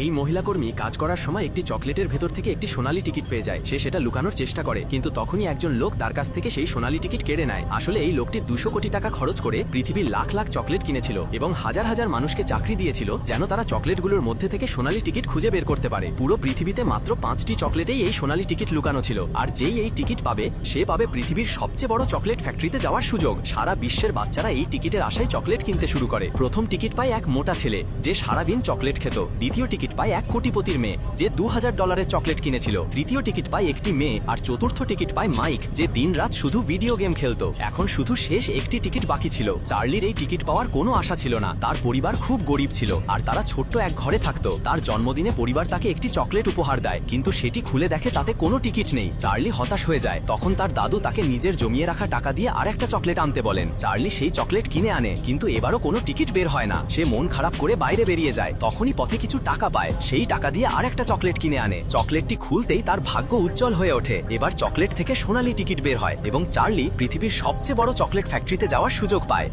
এই মহিলা কর্মী কাজ করার সময় একটি চকলেটের ভেতর থেকে একটি সোনালী টিকিট পেয়ে যায়। সে সেটা লুকানোর চেষ্টা করে, কিন্তু তখনই একজন লোক তার কাছ থেকে সেই সোনালী টিকিট কেড়ে নেয়। আসলে এই লোকটি 200 কোটি টাকা খরচ করে পৃথিবীর লাখ লাখ চকলেট কিনেছিল এবং হাজার হাজার মানুষকে চাকরি দিয়েছিল যেন তারা চকলেটগুলোর মধ্যে থেকে সোনালী টিকিট খুঁজে বের করতে পারে। পুরো পৃথিবীতে মাত্র 5টি চকলেটেই এই সোনালী টিকিট লুকানো ছিল, আর যেই এই টিকিট পাবে সে পাবে পৃথিবীর সবচেয়ে বড় চকলেট ফ্যাক্টরিতে যাওয়ার সুযোগ। সারা বিশ্বের বাচ্চারা এই টিকিটের আশায় চকলেট কিনতে শুরু করে। প্রথম টিকিট পায় এক মোটা ছেলে যে সারাদিন চকলেট খেত। দ্বিতীয় টিকিট পায় এক কোটিপতির মেয়ে যে $2000 চকলেট কিনেছিল। তৃতীয় টিকিট পায় একটি মেয়ে, আর চতুর্থ টিকিট পায় মাইক যে দিনরাত শুধু ভিডিও গেম খেলতো। এখন শুধু শেষ একটি টিকিট বাকি ছিল। চার্লির এই টিকিট পাওয়ার কোনো আশা ছিল না। তার পরিবার খুব গরিব ছিল আর তারা ছোট্ট এক ঘরে থাকতো। তার জন্মদিনে পরিবার তাকে একটি চকলেট উপহার দেয়, কিন্তু সেটি খুলে দেখে তাতে কোনো টিকিট নেই। চার্লি হতাশ হয়ে যায়। তখন তার দাদু তাকে নিজের জমিয়ে রাখা টাকা দিয়ে আরেকটা চকলেট আনতে বলেন। চার্লি সেই চকলেট কিনে আনে, কিন্তু এবারও কোনো টিকিট বের হয় না। সে মন খারাপ করে বাইরে বেরিয়ে যায়। তখনই পথে কিছু টাকা পায়। সেই টাকা দিয়ে আরেকটা চকলেট কিনে আনে। চকলেটটি খুলতেই তার ভাগ্য উজ্জ্বল হয়ে ওঠে। এবার চকলেট থেকে সোনালী টিকিট বের হয় এবং চার্লি পৃথিবীর সবচেয়ে বড় চকলেট ফ্যাক্টরিতে যাওয়ার সুযোগ পায়।